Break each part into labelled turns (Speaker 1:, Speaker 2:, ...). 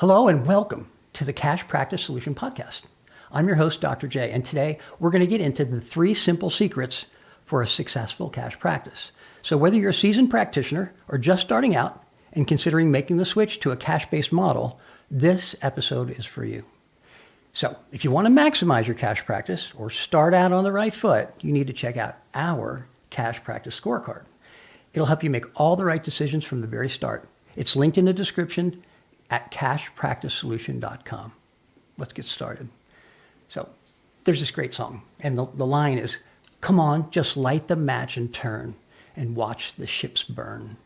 Speaker 1: Hello and welcome to the Cash Practice Solution Podcast. I'm your host, Dr. J, and today we're going to get into the 3 simple secrets for a successful cash practice. So whether you're a seasoned practitioner or just starting out and considering making the switch to a cash-based model, this episode is for you. So if you want to maximize your cash practice or start out on the right foot, you need to check out our Cash Practice Scorecard. It'll help you make all the right decisions from the very start. It's linked in the description at cashpracticesolution.com. Let's get started. So there's this great song, and the line is, "Come on, just light the match and turn and watch the ships burn."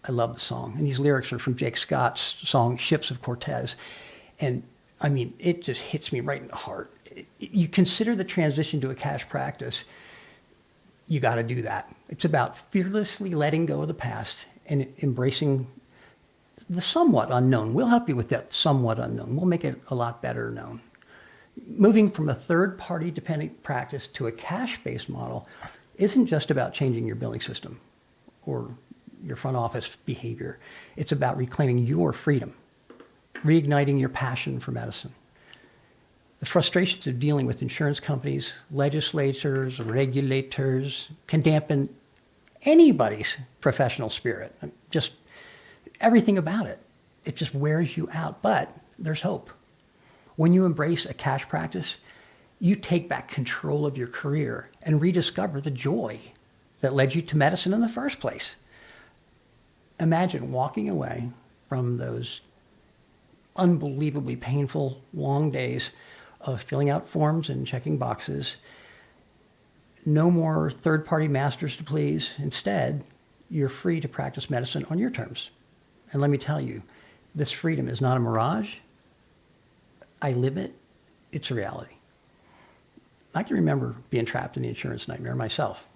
Speaker 1: I love the song. And these lyrics are from Jake Scott's song, Ships of Cortez. And I mean, it just hits me right in the heart. You consider the transition to a cash practice, you got to do that. It's about fearlessly letting go of the past and embracing the somewhat unknown. We'll help you with that somewhat unknown. We'll make it a lot better known. Moving from a third-party dependent practice to a cash-based model isn't just about changing your billing system or your front office behavior. It's about reclaiming your freedom, reigniting your passion for medicine. The frustrations of dealing with insurance companies, legislators, regulators can dampen anybody's professional spirit. Just everything about it. It just wears you out, but there's hope. When you embrace a cash practice, you take back control of your career and rediscover the joy that led you to medicine in the first place. Imagine walking away from those unbelievably painful, long days of filling out forms and checking boxes. No more third-party masters to please. Instead, you're free to practice medicine on your terms. And let me tell you, this freedom is not a mirage. I live it. It's a reality. I can remember being trapped in the insurance nightmare myself.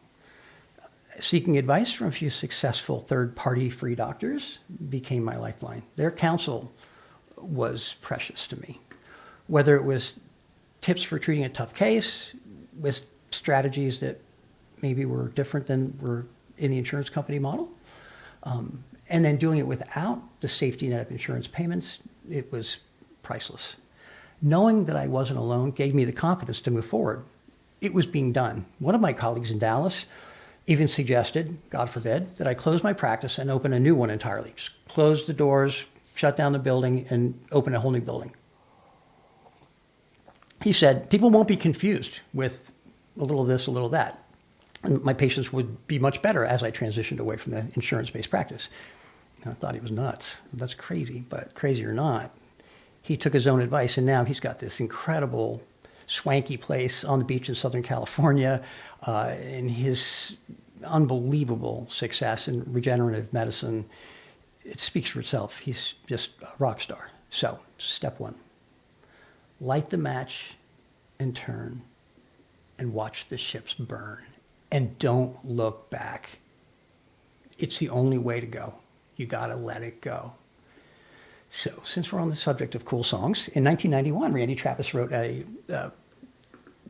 Speaker 1: Seeking advice from a few successful third-party free doctors became my lifeline. Their counsel was precious to me. Whether it was tips for treating a tough case, with strategies that maybe were different than were in the insurance company model, and then doing it without the safety net of insurance payments, it was priceless. Knowing that I wasn't alone gave me the confidence to move forward. It was being done. One of my colleagues in Dallas even suggested, God forbid, that I close my practice and open a new one entirely. Just close the doors, shut down the building, and open a whole new building. He said, people won't be confused with a little this, a little that. And my patients would be much better as I transitioned away from the insurance-based practice. And I thought he was nuts. That's crazy, but crazy or not, he took his own advice, and now he's got this incredible, swanky place on the beach in Southern California, and his unbelievable success in regenerative medicine, it speaks for itself. He's just a rock star. So, step 1, light the match and turn and watch the ships burn. And don't look back. It's the only way to go. You got to let it go. So, since we're on the subject of cool songs, in 1991, Randy Travis wrote a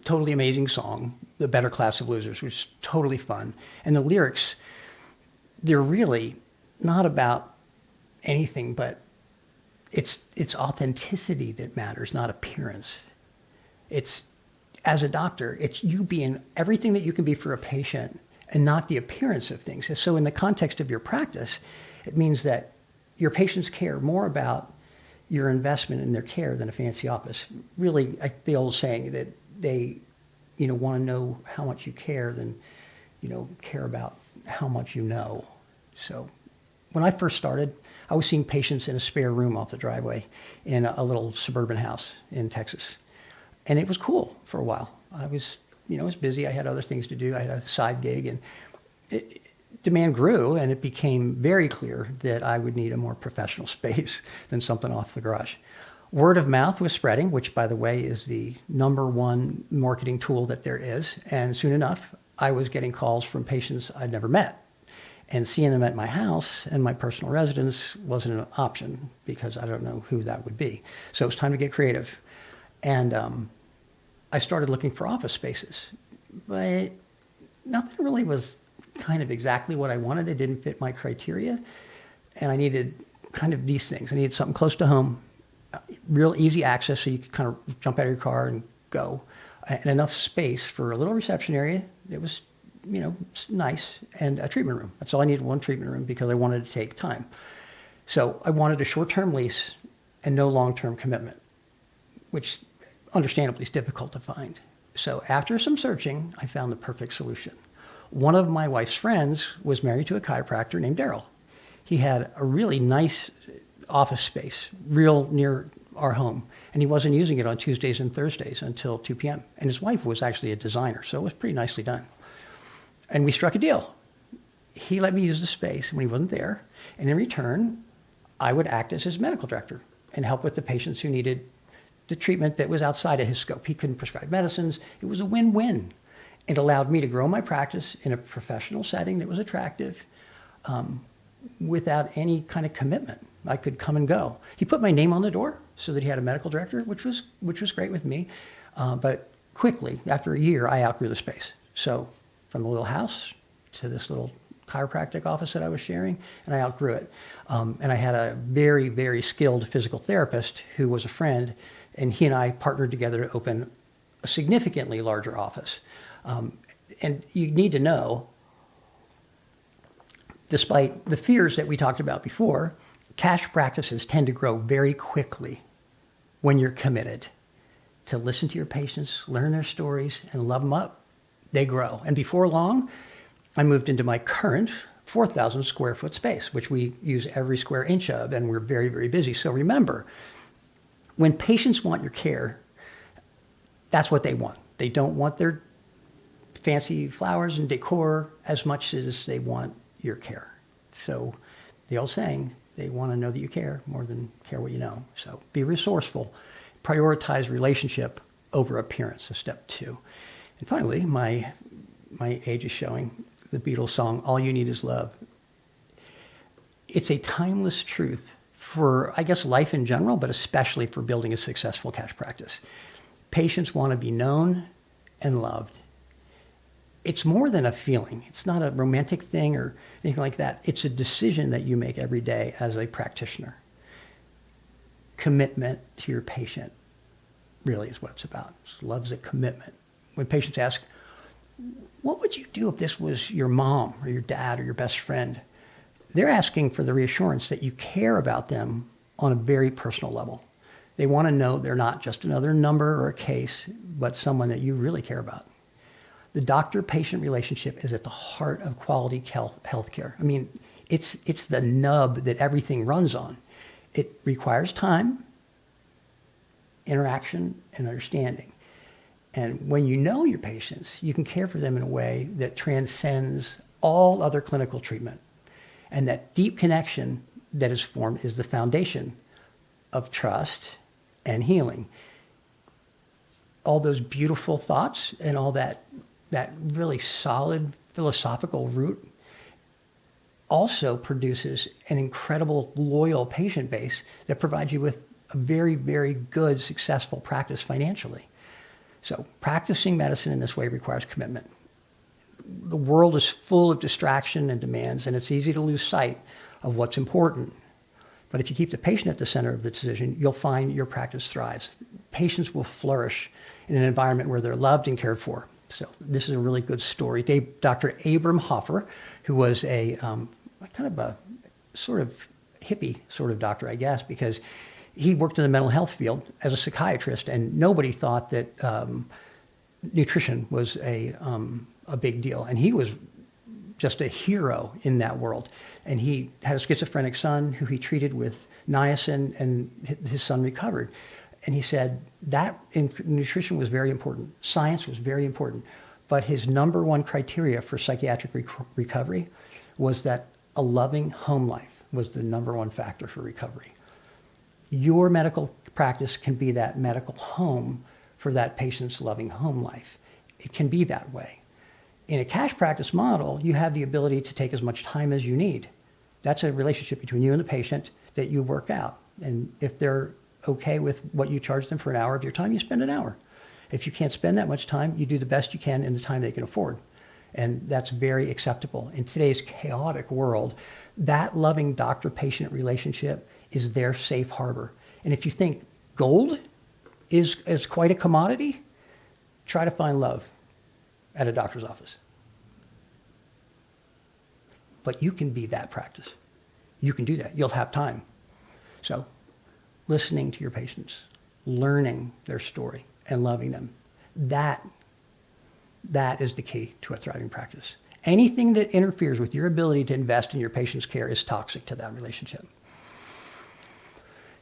Speaker 1: totally amazing song, The Better Class of Losers, which is totally fun. And the lyrics, they're really not about anything, but it's authenticity that matters, not appearance. It's, as a doctor, it's you being everything that you can be for a patient and not the appearance of things. So in the context of your practice, it means that your patients care more about your investment in their care than a fancy office. Really, the old saying that they, want to know how much you care than, care about how much you know. So when I first started, I was seeing patients in a spare room off the driveway in a little suburban house in Texas. And it was cool for a while. I was busy. I had other things to do. I had a side gig, and demand grew, and it became very clear that I would need a more professional space than something off the garage. Word of mouth was spreading, which, by the way, is the number one marketing tool that there is. And soon enough, I was getting calls from patients I'd never met. And seeing them at my house and my personal residence wasn't an option because I don't know who that would be. So it was time to get creative. And I started looking for office spaces. But nothing really was kind of exactly what I wanted. It didn't fit my criteria. And I needed kind of these things. I needed something close to home, real easy access so you could kind of jump out of your car and go, and enough space for a little reception area. It was, nice, and a treatment room. That's all I needed, one treatment room, because I wanted to take time. So I wanted a short-term lease and no long-term commitment, which understandably is difficult to find. So after some searching, I found the perfect solution. One of my wife's friends was married to a chiropractor named Daryl. He had a really nice office space, real near our home, and he wasn't using it on Tuesdays and Thursdays until 2 p.m. And his wife was actually a designer, so it was pretty nicely done. And we struck a deal. He let me use the space when he wasn't there, and in return, I would act as his medical director and help with the patients who needed the treatment that was outside of his scope. He couldn't prescribe medicines. It was a win-win. It allowed me to grow my practice in a professional setting that was attractive, without any kind of commitment. I could come and go. He put my name on the door so that he had a medical director, which was great with me. But quickly, after a year, I outgrew the space. So from the little house to this little chiropractic office that I was sharing, and I outgrew it. And I had a very, very skilled physical therapist who was a friend, and he and I partnered together to open a significantly larger office. And you need to know, despite the fears that we talked about before, cash practices tend to grow very quickly when you're committed to listen to your patients, learn their stories, and love them up. They grow. And before long, I moved into my current 4,000 square foot space, which we use every square inch of, and we're very, very busy. So remember, when patients want your care, that's what they want. They don't want their fancy flowers and decor as much as they want your care. So the old saying, they want to know that you care more than care what you know. So be resourceful. Prioritize relationship over appearance is step 2. And finally, my age is showing, the Beatles song, All You Need Is Love. It's a timeless truth for, I guess, life in general, but especially for building a successful cash practice. Patients want to be known and loved. It's more than a feeling. It's not a romantic thing or anything like that. It's a decision that you make every day as a practitioner. Commitment to your patient really is what it's about. Love's a commitment. When patients ask, what would you do if this was your mom or your dad or your best friend? They're asking for the reassurance that you care about them on a very personal level. They want to know they're not just another number or a case, but someone that you really care about. The doctor-patient relationship is at the heart of quality healthcare. I mean, it's the nub that everything runs on. It requires time, interaction, and understanding. And when you know your patients, you can care for them in a way that transcends all other clinical treatment. And that deep connection that is formed is the foundation of trust and healing. All those beautiful thoughts and all that really solid philosophical root also produces an incredible loyal patient base that provides you with a very, very good, successful practice financially. So practicing medicine in this way requires commitment. The world is full of distraction and demands, and it's easy to lose sight of what's important. But if you keep the patient at the center of the decision, you'll find your practice thrives. Patients will flourish in an environment where they're loved and cared for. So this is a really good story. Dr. Abram Hoffer, who was a kind of a sort of hippie sort of doctor, I guess, because he worked in the mental health field as a psychiatrist, and nobody thought that nutrition was a big deal. And he was just a hero in that world. And he had a schizophrenic son who he treated with niacin, and his son recovered. And he said that nutrition was very important. Science was very important. But his number one criteria for psychiatric recovery was that a loving home life was the number one factor for recovery. Your medical practice can be that medical home for that patient's loving home life. It can be that way. In a cash practice model, you have the ability to take as much time as you need. That's a relationship between you and the patient that you work out. And if they're okay with what you charge them for an hour of your time, you spend an hour. If you can't spend that much time, you do the best you can in the time they can afford. And that's very acceptable. In today's chaotic world, that loving doctor-patient relationship is their safe harbor. And if you think gold is quite a commodity, try to find love at a doctor's office. But you can be that practice. You can do that. You'll have time. So listening to your patients, learning their story, and loving them, that is the key to a thriving practice. Anything that interferes with your ability to invest in your patient's care is toxic to that relationship.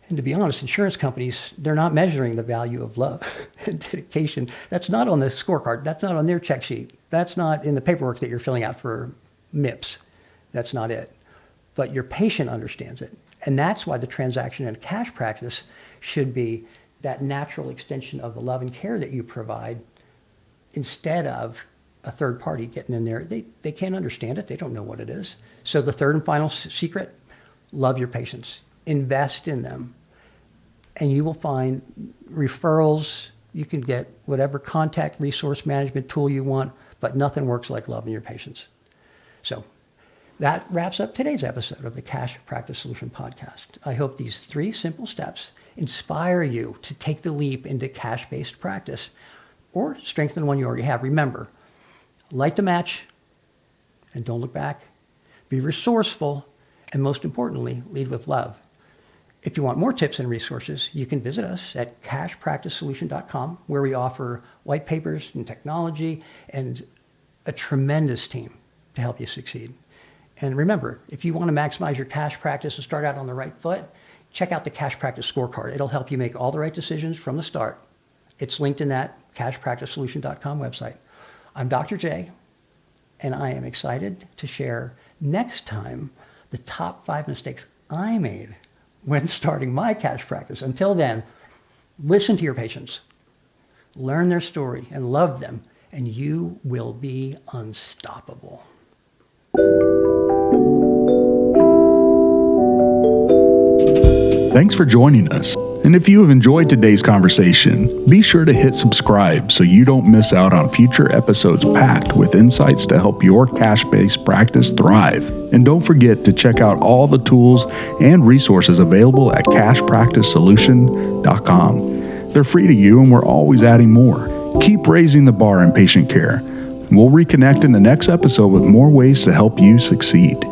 Speaker 1: And to be honest, insurance companies, they're not measuring the value of love and dedication. That's not on the scorecard. That's not on their check sheet. That's not in the paperwork that you're filling out for MIPS. That's not it. But your patient understands it. And that's why the transaction in a cash practice should be that natural extension of the love and care that you provide instead of a third party getting in there. They can't understand it. They don't know what it is. So the third and final secret, love your patients. Invest in them. And you will find referrals. You can get whatever contact resource management tool you want, but nothing works like loving your patients. So that wraps up today's episode of the Cash Practice Solution Podcast. I hope these 3 simple steps inspire you to take the leap into cash-based practice or strengthen one you already have. Remember, light the match and don't look back. Be resourceful, and most importantly, lead with love. If you want more tips and resources, you can visit us at cashpracticesolution.com, where we offer white papers and technology and a tremendous team to help you succeed. And remember, if you want to maximize your cash practice and start out on the right foot, check out the Cash Practice Scorecard. It'll help you make all the right decisions from the start. It's linked in that cashpracticesolution.com website. I'm Dr. J, and I am excited to share next time the top 5 mistakes I made when starting my cash practice. Until then, listen to your patients, learn their story, and love them, and you will be unstoppable.
Speaker 2: Thanks for joining us. And if you have enjoyed today's conversation, be sure to hit subscribe so you don't miss out on future episodes packed with insights to help your cash-based practice thrive. And don't forget to check out all the tools and resources available at cashpracticesolution.com. They're free to you, and we're always adding more. Keep raising the bar in patient care. We'll reconnect in the next episode with more ways to help you succeed.